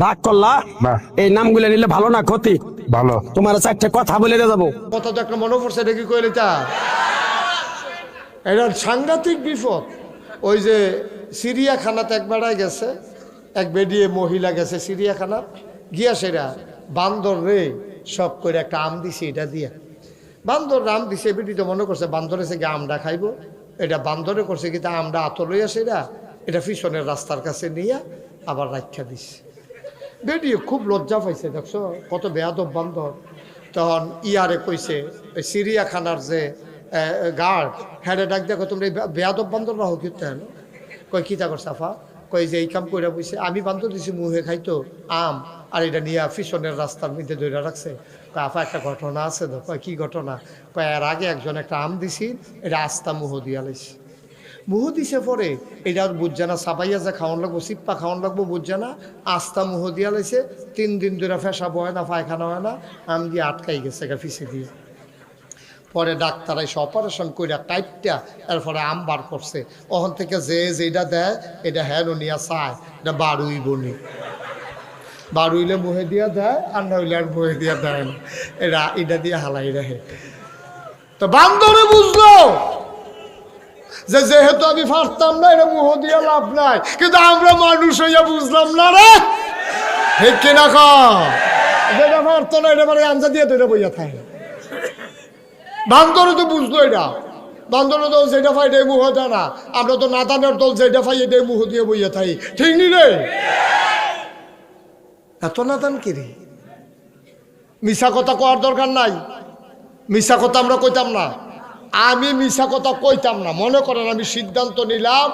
রাগ করলা না। এই নামগুলো নিলে ভালো না ক্ষতি? ভালো। তোমার চারটে কথা বলে যাবো। কথা তো একটা মনে পড়ছে, এটা কি করে তা এটা সাংঘাতিক বিপদ। ওই যে চিড়িয়াখানাতে এক বেড়ায় গেছে, এক বেডিয়ে মহিলা গেছে চিড়িয়াখানা গিয়া, সেরা বান্দর রে সব করে একটা আম দিছে, এটা দিয়া বান্দর আম দিছে। বেটি তো মনে করছে বান্দর এসে গিয়ে আমটা খাইবো, এটা বান্দরে করছে কি তা আমটা আত লইয়া সেরা এটা পিছনের রাস্তার কাছে নিয়ে আবার রাখা দিছে। বেটি খুব লজ্জা পাইছে, দেখছো কত বেয়াদব বান্দর। তখন ইয়ারে কইছে ওই চিড়িয়াখানার যে গার্ড হ্যাঁ ডাক দেখো তোমরা বেয়াদব বান্দর রাহো কি তেন কয় কিতা কর সাফা কই যে এই কাম কইরা বইছে আমি বান্দর দিছি মুহে খাইতো আম আর এটা নিয়ে পিছনের রাস্তার মধ্যে ধরে রাখছে। আফা একটা ঘটনা আছে তো। কয় কি ঘটনা? কয় এর আগে একজন একটা আম দিছি, এটা আস্তা মুহ দিয়া লাইছে। মুহ দিছে পরে এটা বুঝছে না, সাবাইয়া যে খাওয়ান লাগবো, সিপ্পা খাওয়ান লাগবো বুঝছে না, আস্তা মুহ দিয়া লাইছে। 3 দিন ধরে পেশাব হয় না, পায়খানা হয় না, আম দিয়ে আটকাই গেছে ফিসে দিয়ে। পরে ডাক্তার এসে অপারেশন কইরা টাইটটা এরপরে আম বার করছে। ওখান থেকে যে যেটা দেয় এটা হ্যাঁ নিয়া চায়, এটা বারুই বনি বারুইলে মুহে দিয়া দেয়, আর না হইলে আর মুহে দিয়া দেয় না, এটা দিয়ে হালাই রাখে। তো বান্দরে বুঝলো যে যেহেতু আমি পারতাম না, এটা মুহ দিয়া লাভ নাই, কিন্তু আমরা মানুষ হইয়া বুঝলাম না রে, ঠিক কিনা যেটা পারতো না এটা মানে আমজা দিয়ে তো এটা বইয়া থাকে। বান্দরে তো বুঝলো এটা, বান্দরের দল যেটা পাই এটাই মুহ দেয় না, আমরা তো নাদানের দল যেটা পাই এটাই মুহ দিয়ে বইয়া থাকি, ঠিক নি রে? এত নাদান কি রে? মিশা কথা কওয়ার দরকার নাই, মিশা কথা আমরা কইতাম না। আমি মিথ্যা কথা কইতাম না। মনে করেন আমি সিদ্ধান্ত নিলাম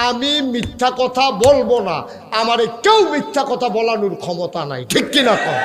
আমি মিথ্যা কথা বলবো না, আমার কেউ মিথ্যা কথা বলানোর ক্ষমতা নাই, ঠিক কিনা কর?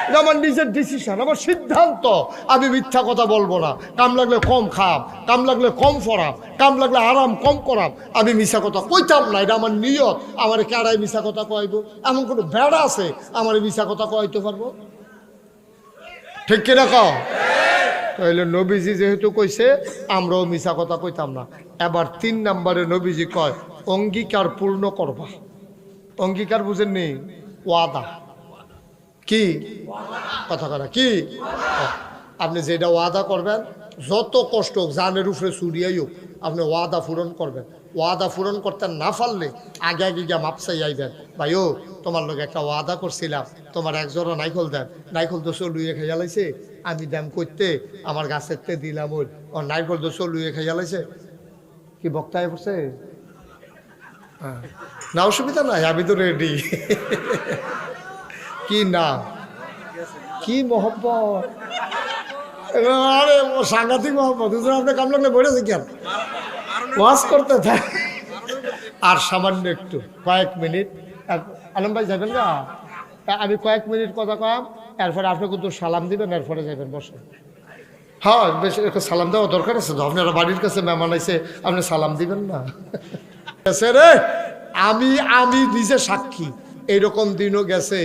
এটা আমার নিজের ডিসিশন, আমার সিদ্ধান্ত। আমি মিথ্যা কথা বলবো না। কাম লাগলে কম খাম, কাম লাগলে কম ফরাম, কাম লাগলে আরাম কম করাম, আমি মিথ্যা কথা কইতাম না। এটা আমার নিয়ত। আমার কেডাই মিথ্যা কথা কইব? এমন কোনো বেড়া আছে আমার মিথ্যা কথা কইতে পারবো? ঠিক কিনা কও? তাহলে নবীজি যেহেতু কইছে আমরাও মিছা কথা কইতাম না। এবার 3 নম্বরে নবীজি কয় অঙ্গীকার পূর্ণ করবা। অঙ্গীকার বুঝেননি? ওয়াদা। কি কথা করা কি? আপনি যেটা ওয়াদা করবেন, যত কষ্ট হোক, জানের উপরে চুরিয়াই হোক, আপনি ওয়াদা পূরণ করবেন। ওয়াদা পূরণ করতে না পারলে আগে আগে গিয়া মাপসাই আইবেন, ভাই ও তোমার লোক একটা ওয়াদা করছিলাম, তোমার একজোড়া নাইকল দেন, নাইকল তো চলুয়ে খাইয়া লাইছে, আমি দাম করতে আমার গাছের তে দিলাম, ওর নাইকল তো চলুয়ে খাইয়া লাইছে। কি বক্তায় পড়ছে? না অসুবিধা নাই, আমি তো রেডি। কি না কি মোহব্বত, আরে ও সাংঘাতিক মোহব্বত। আপনি কাম লাগলে বলেছে কেন ওয়াজ করতে থাক। আর সামান্য একটু কয়েক মিনিট আলম ভাই যাবেন না, আমি কয়েক মিনিট কথা কম, এরপরে আপনি কিন্তু সালাম দিবেন, এরপরে যাবেন বসে। হ্যাঁ বেশি সালাম দেওয়া দরকার আছে তো, আপনারা বাড়ির কাছে মেহমান আইছে, আপনি সালাম দিবেন না? রে আমি আমি নিজে সাক্ষী, এইরকম দিনও গেছে।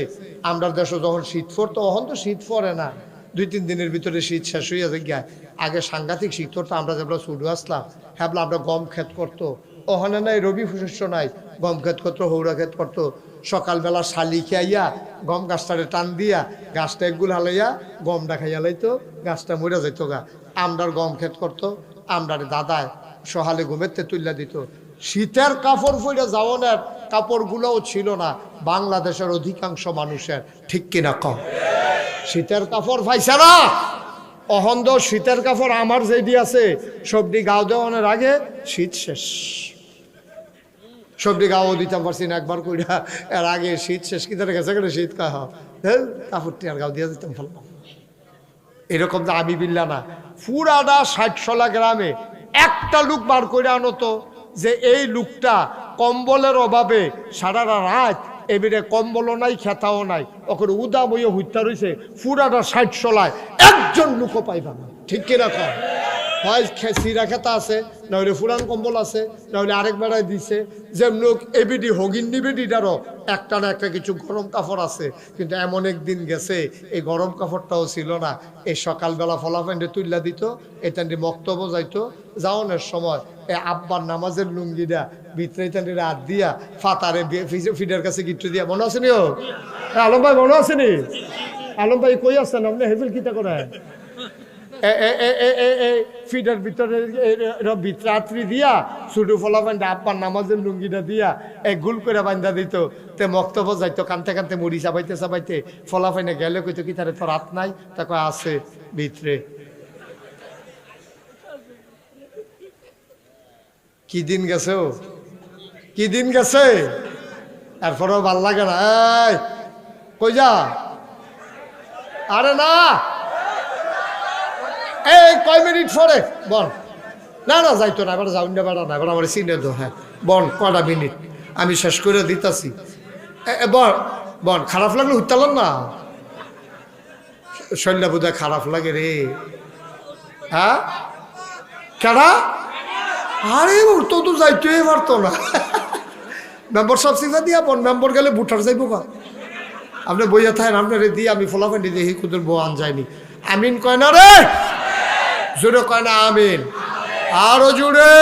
আমরা দেশে যখন শীত পড়তো, তখন তো শীত পড়ে না, 2-3 দিনের ভিতরে শীত শেষ হইয়া যায়। আগে সাংঘাতিক শীত পড়তো। আমরা যেগুলো ছুটু আসলাম হ্যাবলা আমরা গম ক্ষেত করতো, ওখানে নাই রবি শস্য নাই, গম ক্ষেত করতো, হৌরা ক্ষেত করতো। সকালবেলা শালি খাইয়া গম গাছটারে টান দিয়া গাছটা একগুল হালাইয়া গমটা খাইয়া লাইতো, গাছটা মরে যাইতো গা। আমরার গম ক্ষেত করতো, আমরার দাদায় সহালে ঘুমেতে তুল্লা দিত। শীতের কাপড় পরে যাওয়ানের কাপড়গুলোও ছিল না বাংলাদেশের অধিকাংশ মানুষের, ঠিক কিনা কম? শীতের কাপড় পাইছে না। অহন্দ শীতের কাপড় আমার যেদি আছে, সবটি গাও দেওয়ানোর আগে শীত শেষ। সবটি গাও দিতে পারছি না একবার কইরা, এর আগে শীত শেষ। কি ধরে গেছে শীত কাহ কাপড়টি আর গাও দিয়ে দিতাম ফেললাম। এরকম তো আমি বিল্লা না, পুরাটা 60-60 গ্রামে একটা লোক বার করে আনতো যে এই লোকটা কম্বলের অভাবে সারা রাত এবারে কম্বলও নাই, খেতাও নাই, ওখানে উদা বইয়ে হুইতা রয়েছে। পুরাটা 60-60 একজন লোকও পাইবা না, ঠিক কিনা কম? হয় সিরা খেতা আছে, নাহলে ফুরান কম্বল আছে, নাহলে আরেক বেড়ায় দিছে। যেমন এবিডি হগিন নিবেডিটারও একটা না একটা কিছু গরম কাপড় আছে। কিন্তু এমন একদিন গেছে এই গরম কাপড়টাও ছিল না। এই সকালবেলা ফলাফান্ডে তুল্লা দিত, এটা মক্তব্য যাইতো, যাওয়ানোর সময় এ আব্বার নামাজের লুঙ্গিটা ভিতরে রাত দিয়া ফাতারে ফিডার কাছে গিট্টু দিয়া মনে আছে নি ও আলম ভাই মনে আছে নি আলম ভাই কই আসছেন আপনি হেফিল কিতা করে ফিডার ভিতরে রাত্রি দিয়া ছুটু ফলা বান্ধা আব্বার নামাজের লুঙ্গিটা দিয়া গুল করে বান্ধা দিত তে মক্তব্য যাইতো কানতে কানতে মুড়ি চাবাইতে চাবাইতে ফলা ফাইনে গেলে কইতো কি তারে তো রাত নাই তাকে আছে ভিতরে কি দিন গেছে ও কি দিন গেছে এরপরেও ভাল লাগে না এই কই যা আরে না এই কয় মিনিট পরে বল না না যাইতো না এবার যাউন না বেড়া না এবার আমার চিনে দো হ্যাঁ বল কটা মিনিট আমি শেষ করে দিতাছি বল বল খারাপ লাগলে উঠতালাম না শরীরটা বোধহয় খারাপ লাগে রে হ্যাঁ কেডা আরে তো তো যাইতেই পারতো না মেম্বার সব সিফা দিয়া পন মেম্বার গেলে বুটার যাইব বা আপনি বইয়া থাকেন আপনার দিয়ে আমি ফলাফান্ডি দিয়ে কুদের বউ আন যায়নি আমিন কয় না রে জোরে কয় না আমিন আরো জোরে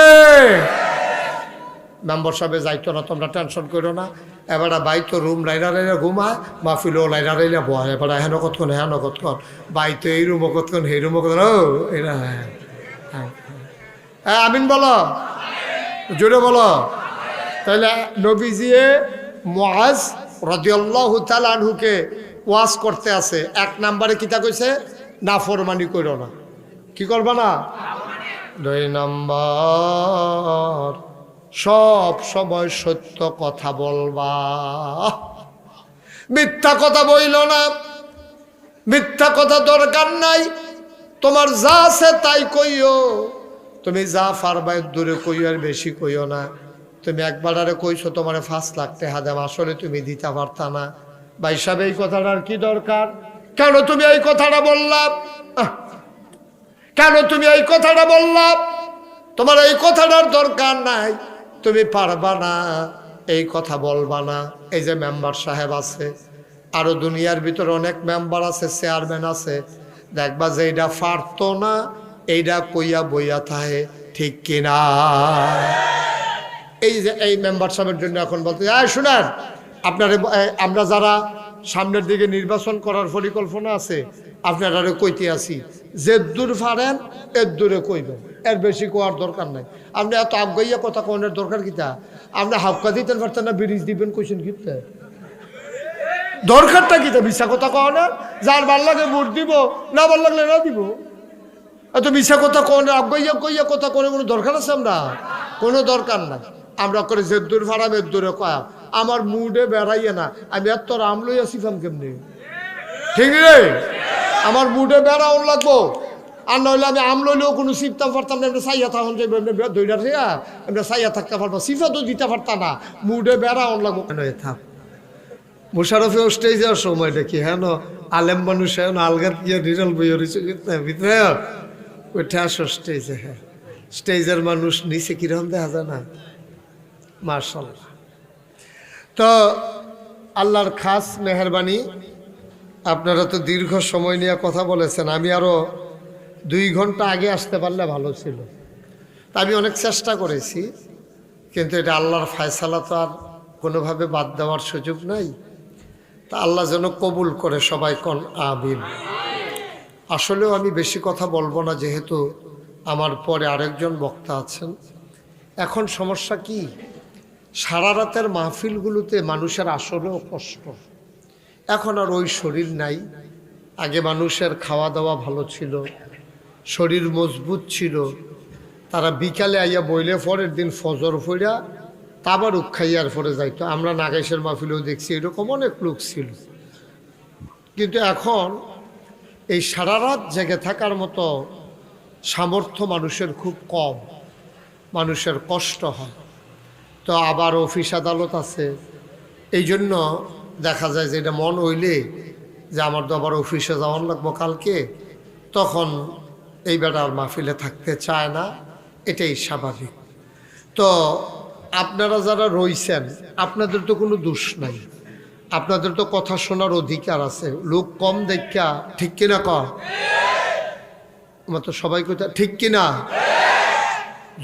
মেম্বার সাহেবে যাইতো না তোমরা টেনশন করো না এবার বাইতো রুম লাইরা লাইরা ঘুমায় মাহফিলও লাইরা লাইরা বয় এবার হেন কতক্ষণ হেন কতক্ষণ বাইতো এই রুমও কতক্ষণ সেই রুমও কতক্ষণ ও এরা হ্যাঁ হ্যাঁ আমিন বলো জোরে বলো তাহলে নবীজিয়ে মুআজ রাদিয়াল্লাহু তাআলা আনহুকে ওয়াজ করতে আছে এক নম্বরে কিতা কইছে নাফরমানি করো না কি করবা না দুই নম্বর সব সময় সত্য কথা বলবা মিথ্যা কথা বইল না মিথ্যা কথা দরকার নাই তোমার যা আছে তাই কইও তুমি যা পারবা দূরে কইও আর বেশি কইও না তুমি একবার আরে কইছো তোমার 5 লাখ টাকা দাম আসলে তুমি দিতে পারতা না ভাই সাহেব এই কথাটার কি দরকার কেন তুমি এই কথাটা বললা কেন তুমি এই কথাটা বললা তোমার এই কথাটার দরকার নাই তুমি পারবা না এই কথা বলবা না এই যে মেম্বার সাহেব আছে আরো দুনিয়ার ভিতরে অনেক মেম্বার আছে চেয়ারম্যান আছে দেখবা যে এইটা পারতো না এইটা কইয়া বইয়া থাকে ঠিক কিনা এই যে এই মেম্বার সাহেবের জন্য এখন বলতে শুনেন আপনার আমরা যারা সামনের দিকে নির্বাচন করার পরিকল্পনা আছে আপনারা কইতে আসি যে দূর পারেন এর দূরে কইবেন এর বেশি কোয়ার দরকার নাই আপনি এত আগাইয়া কথা কোনের দরকার কিতা আপনি হাফকা দিতেন পারতেন না ব্রিজ দিবেন কইছেন কিতা দরকারটা কিতা মিশা কথা কনের যার ভাল লাগে ভোট দিব না ভাল লাগলে না দিব এত মিশা কথা কোনের আগাইয়া কইয়া কথা কোনের কোনো দরকার আছে আমরা কোনো দরকার নাই আমরা করে যে দূর ভাড়াম এর দূরে কয়া আমার মুডে বেড়াইয়ে না আমি এত রাম লইয়া শিফাম কেমনি ঠিক রে আমার মুডে বেড়াও লাগবো আর নইলে আমি আম লইলেও কোনো শিফতাম পারতাম না আমরা সাইয়া থাকুন যাইব দইটা থেকে আমরা সাইয়া থাকতে পারবো শিফা তো দিতে পারতাম না মুডে বেড়াও লাগবো থাক মুশারফে স্টেজে সময় দেখি হ্যাঁ আলেম মানুষ হ্যাঁ আলগার গিয়ে রিজাল বই ভিতরে ওইটা আসো স্টেজে হ্যাঁ স্টেজের মানুষ নিচে কিরকম দেখা যায় না মাশাআল্লাহ তো আল্লাহর খাস মেহরবানি আপনারা তো দীর্ঘ সময় নিয়ে কথা বলেছেন আমি আরও 2 ঘন্টা আগে আসতে পারলে ভালো ছিল তা আমি অনেক চেষ্টা করেছি কিন্তু এটা আল্লাহর ফয়সালা তো আর কোনোভাবে বাদ দেওয়ার সুযোগ নাই তা আল্লাহ যেন কবুল করে সবাই কোন আমিন আসলেও আমি বেশি কথা বলবো না যেহেতু আমার পরে আরেকজন বক্তা আছেন এখন সমস্যা কি সারা রাতের মাহফিলগুলোতে মানুষের আসলেও কষ্ট এখন আর ওই শরীর নাই আগে মানুষের খাওয়া দাওয়া ভালো ছিল শরীর মজবুত ছিল তারা বিকালে আইয়া বইলে পরের দিন ফজর ফইরা তাবার উখাইয়ার পরে যাইতো আমরা নাগাইশের মাহফিলেও দেখছি এরকম অনেক লোক ছিল কিন্তু এখন এই সারা রাত জেগে থাকার মতো সামর্থ্য মানুষের খুব কম মানুষের কষ্ট হয় তো আবার অফিস আদালত আছে এই জন্য দেখা যায় যে এটা মন হইলে যে আমার তো আবার অফিসে যাওয়ার লাগবো কালকে তখন এই বেটার মাহফিলে থাকতে চায় না এটাই স্বাভাবিক তো আপনারা যারা রইছেন আপনাদের তো কোনো দোষ নাই আপনাদের তো কথা শোনার অধিকার আছে লোক কম দেখা ঠিক কিনা কর আমার তো সবাই কথা ঠিক কিনা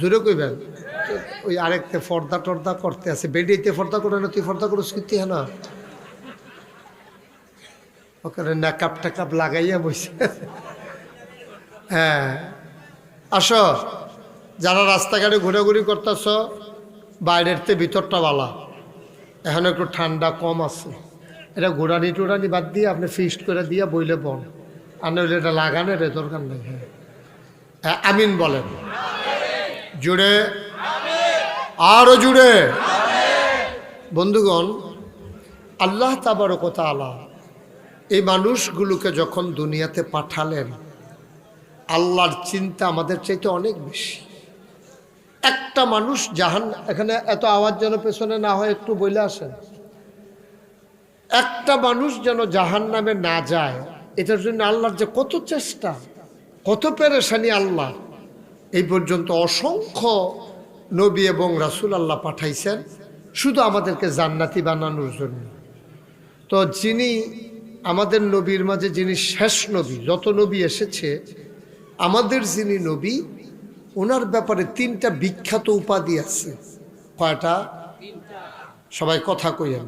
জোরে কইবেন। ওই আরেকটা ফর্দা টর্দা করতে আছে, বেডিতে ফর্দা করে না, তুই ফর্দা করস কিন্তু হ্যাঁ না, ওখানে নাকাপ টাকাপ লাগাইয়া বসে। হ্যাঁ আসো, যারা রাস্তাঘাটে ঘোরাঘুরি করতেছ, বাইরের তে ভিতরটা বালা, এখন একটু ঠান্ডা কম আছে, এটা ঘোরানি টোরানি বাদ দিয়ে আপনি ফিক্সড করে দিয়ে বইলে বন, আর নইলে এটা লাগানোর দরকার নেই। হ্যাঁ আমিন বলেন জুড়ে, আরো জুড়ে। বন্ধুগণ, আল্লাহ তাবারক ওয়া তাআলা এই মানুষগুলোকে যখন দুনিয়াতে পাঠালেন, আল্লাহর চিন্তা আমাদের চাইতে অনেক বেশি। একটা মানুষ এখানে এত আওয়াজ যেন পেছনে না হয়, একটু বলে আসেন। একটা মানুষ যেন জাহান্নামে না যায়, এটার জন্য আল্লাহর যে কত চেষ্টা, কত পেরেশানি আল্লাহ। এই পর্যন্ত অসংখ্য নবী এবং রাসূল আল্লাহ পাঠাইছেন শুধু আমাদেরকে জান্নাতি বানানোর জন্য। তো যিনি আমাদের নবীর মাঝে, যিনি শেষ নবী, যত নবী এসেছে আমাদের যিনি নবী, ওনার ব্যাপারে 3টা বিখ্যাত উপাধি আছে। কয়টা? সবাই কথা কইেন,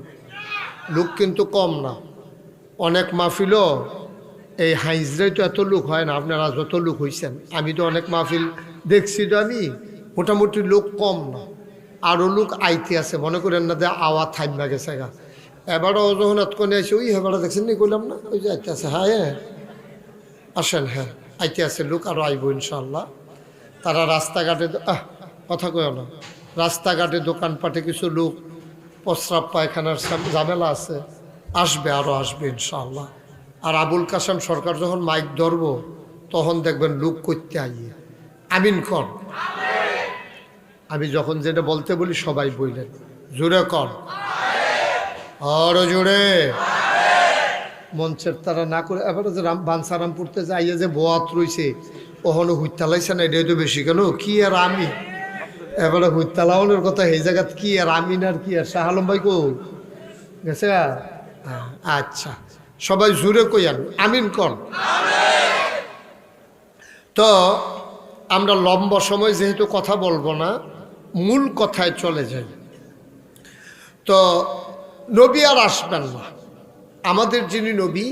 লোক কিন্তু কম না। অনেক মাহফিলও এই হাইজরাই তো এত লোক হয় না, আপনারা যত লোক হয়েছেন, আমি তো অনেক মাহফিল দেখছি, তো আমি মোটামুটি লোক কম না, আরও লোক আইতে আছে। মনে করেন না যে আওয়াজ থাইমা গেছে গা, এবারও যখন এতক্ষণে আসে, ওই এবারও দেখছেন নি, করলাম না, ওই যে আইতে আছে। হ্যাঁ আসেন, হ্যাঁ আইতে আছে লোক, আরও আইব ইনশাল্লাহ। তারা রাস্তাঘাটে, কথা কয় না, রাস্তাঘাটে দোকানপাটে কিছু লোক প্রস্রাব পায়খানার ঝামেলা আছে, আসবে, আরও আসবে ইনশাআল্লাহ। আর আবুল কাসেম সরকার যখন মাইক ধরব, তখন দেখবেন লোক করতে আইয়ে। আমিন কর। আমি যখন যেটা বলতে বলি সবাই বললেন জোরে কর, আরো জোরে। মঞ্চের তারা না করে এবারে যে বানসারামপুরতে যাইয়ে যে বোয়াত রইছে, ওখানে হুইতালাইছে না, এটাই তো বেশি। কেন কি আর আমি এবারে হুইতালাওনের কথা, এই জায়গাত কি আর আমিন আর কি আর। শাহ আলম ভাই কো গেছে? আচ্ছা, সবাই জোরে কইয়ান আমিন কর। তো আমরা লম্বা সময় যেহেতু কথা বলবো না, মূল কথায় চলে যাই। তো নবী আর আসবেন না, আমাদের যিনি নবী,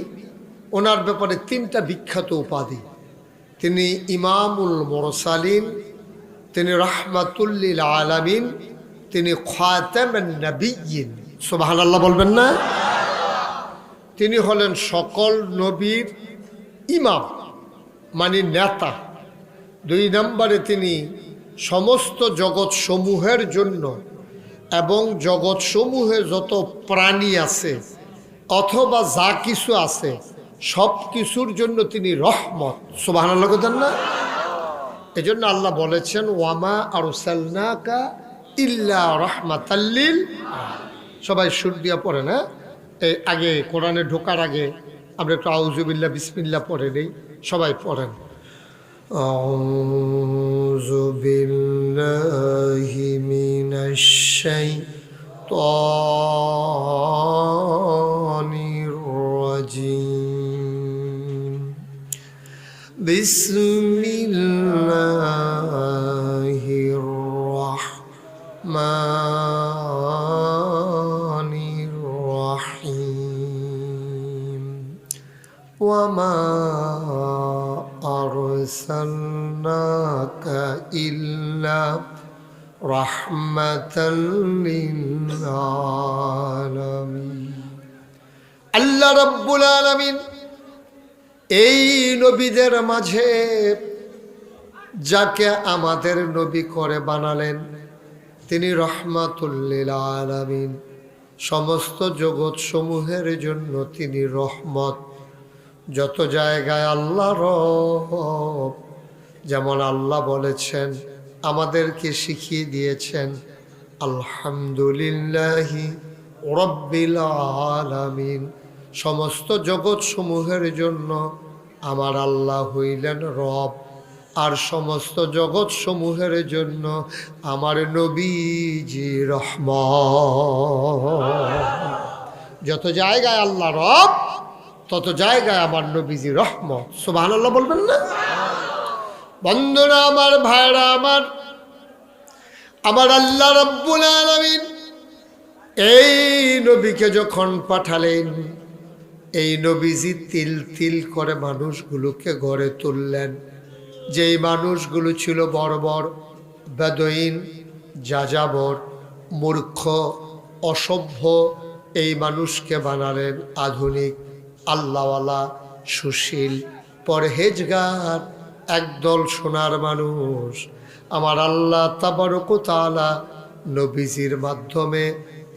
ওনার ব্যাপারে 3টা বিখ্যাত উপাধি। তিনি ইমামুল মুরসালিন, তিনি রাহমাতুল লিল আলামিন, তিনি খাতামুন নবিয়্যিন। সুবহানাল্লাহ বলবেন না? তিনি হলেন সকল নবীর ইমাম, মানে নেতা। 2 নম্বরে তিনি সমস্ত জগৎ সমূহের জন্য এবং জগৎ সমূহে যত প্রাণী আছে অথবা যা কিছু আছে সব কিছুর জন্য তিনি রহমত। সুবহানাল্লাহ বলেন না? এজন্য আল্লাহ বলেছেন, ওয়ামা আরসালনাকা ইল্লা রাহমাতাল লিল আলামিন। সবাই সুর দিয়া পড়ে না? এই আগে কোরআনে ঢোকার আগে আমরা একটু আউযুবিল্লাহ বিসমিল্লাহ পড়ে নেই, সবাই পড়েন। আউযু বিল্লাহি মিনাশ শাইতানির রাজিম। বিসমিল্লাহির রাহমানির রাহিম। ওয়ামা আরসালনাকা ইল্লা রাহমাতাল লিল আলামিন। আল্লাহ রাব্বুল আলামিন এই নবীদের মাঝে যাকে আমাদের নবী করে বানালেন, তিনি রহমাতুল লিল আলামিন, সমস্ত জগৎ সমূহের জন্য তিনি রহমত। যত জায়গায় আল্লাহ রব, যেমন আল্লাহ বলেছেন, আমাদেরকে শিখিয়ে দিয়েছেন, আলহামদুলিল্লাহি রাব্বিল আলামিন, সমস্ত জগৎ সমূহের জন্য আমার আল্লাহ হইলেন রব, আর সমস্ত জগৎ সমূহের জন্য আমার নবীজি রহমত। যত জায়গায় আল্লাহ রব, তত জায়গায় আমার নবীজি রহমত। সুবহানাল্লাহ বলবেন না? বন্ধুরা আমার, ভাইরা আমার, আমার আল্লাহ রাব্বুল আলামিন এই নবীকে যখন পাঠালেন, এই নবীজি তিল তিল করে মানুষগুলোকে গড়ে তুললেন। যেই মানুষগুলো ছিল বর্বর, বেদুইন, যাযাবর, মূর্খ, অসভ্য, এই মানুষকে বানালেন আধুনিক, আল্লাহওয়ালা, সুশীল, পরহেজগার, একদল সোনার মানুষ। আমার আল্লাহ তাবারক ওয়া তাআলা নবীজির মাধ্যমে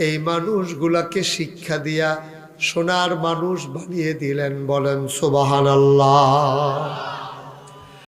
এই মানুষগুলাকে শিক্ষা দিয়া সোনার মানুষ বানিয়ে দিলেন। বলেন সুবহানাল্লাহ।